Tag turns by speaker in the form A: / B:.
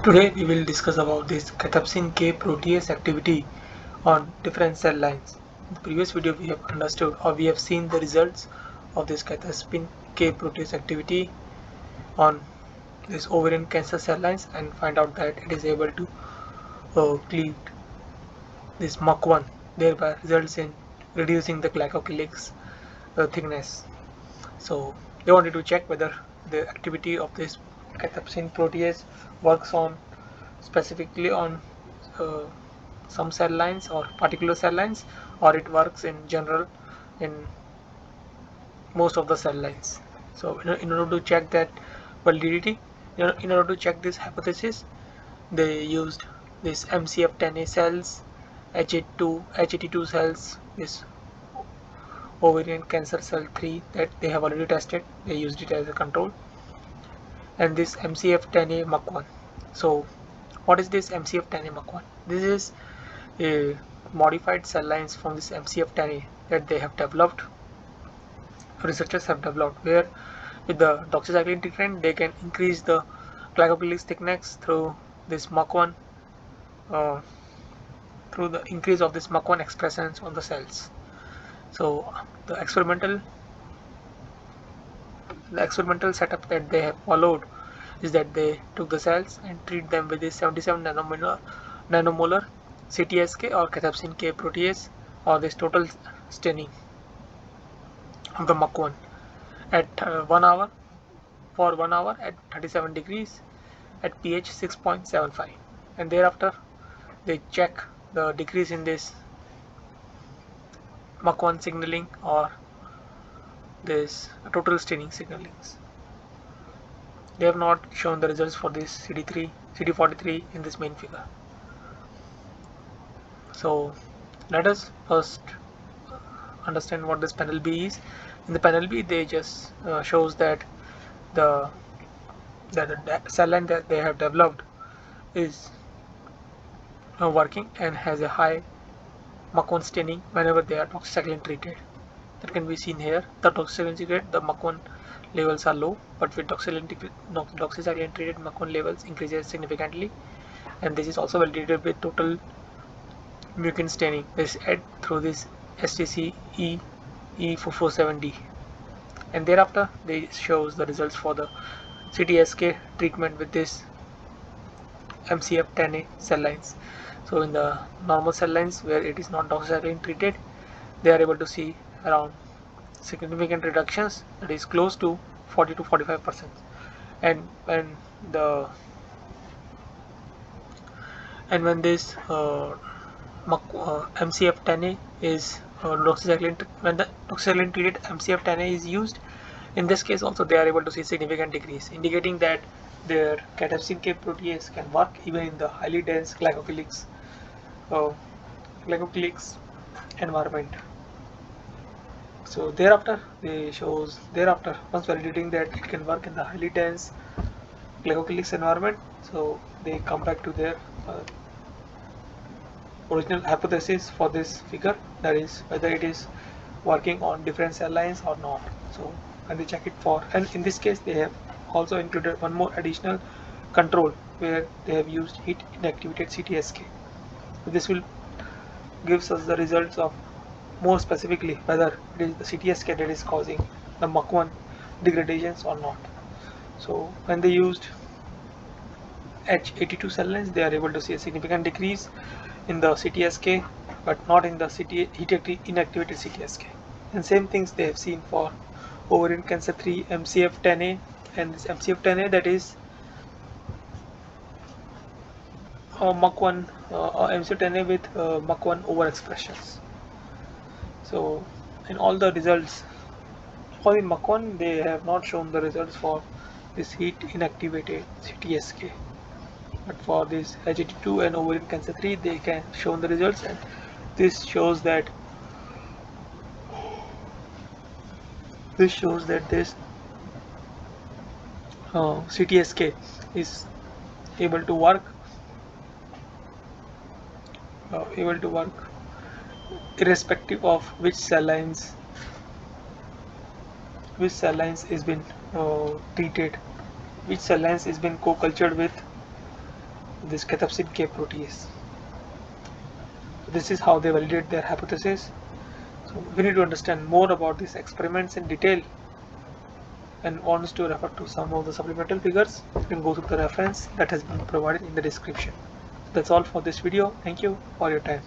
A: Today we will discuss about this cathepsin K protease activity on different cell lines. In the previous video we have understood or we have seen the results of this cathepsin K protease activity on this ovarian cancer cell lines and find out that it is able to cleave this MUC1, thereby results in reducing the glycocalyx thickness. So they wanted to check whether the activity of this cathepsin protease works on specifically on uh, some cell lines or particular cell lines, or it works in general in most of the cell lines. So in order to check that validity, in order to check this hypothesis, they used this MCF10A cells, H82 cells, this ovarian cancer cell 3 that they have already tested. They used it as a control, and this MCF10A MUC1. So what is this MCF10A MUC1? This is a modified cell lines from this MCF10A that they have developed, researchers have developed, where with the doxycycline treatment they can increase the glycocalyx thickness through this MUC1, through the increase of this MUC1 expressions on the cells. So the experimental setup that they have followed is that they took the cells and treat them with this 77 nanomolar CTSK or cathepsin K protease, or this total staining of the MUC1 at 1 hour, for 1 hour at 37 degrees at pH 6.75, and thereafter they check the decrease in this MUC1 signaling or this total staining signalings. They have not shown the results for this CD43 in this main figure. So let us first understand what this panel B is. In the panel B, they just shows that the cell line that they have developed is working and has a high MUC1 staining whenever they are doxycycline treated. That can be seen here. The doxycycline treated, the MUC1 levels are low, but with doxycycline treated, MUC1 levels increases significantly, and this is also validated with total mucin staining is add through this STC E447D, and thereafter they shows the results for the CTSK treatment with this MCF10A cell lines. So in the normal cell lines where it is not doxycycline treated, they are able to see around significant reductions, that is close to 40 to 45%. And when this MCF10A is doxycycline, when the doxycycline treated MCF10A is used, in this case also they are able to see significant decrease, indicating that their cathepsin K protease can work even in the highly dense glycocalyx environment. So thereafter once validating that it can work in the highly dense Glycocalyx environment, so they come back to their original hypothesis for this figure, that is whether it is working on different cell lines or not. So and they check it for, and in this case they have also included one more additional control where they have used heat inactivated CTSK. So this will gives us the results of more specifically whether it is the CTSK that is causing the MUC1 degradations or not. So when they used H82 cell lines, they are able to see a significant decrease in the CTSK, but not in the inactivated CTSK. And same things they have seen for ovarian cancer 3 MCF10A, and this MCF10A that is MUC1 MCF10A with MUC1 overexpressions. So in all the results for the MUC1, they have not shown the results for this heat inactivated CTSK, but for this H82 and ovarian cancer 3 they can show the results, and this shows that this CTSK is able to work irrespective of which cell lines is been treated, which cell lines is been co-cultured with this cathepsin K protease. This is how they validate their hypothesis. So we need to understand more about these experiments in detail and wants to refer to some of the supplemental figures, you can go through the reference that has been provided in the description. That's all for this video. Thank you for your time.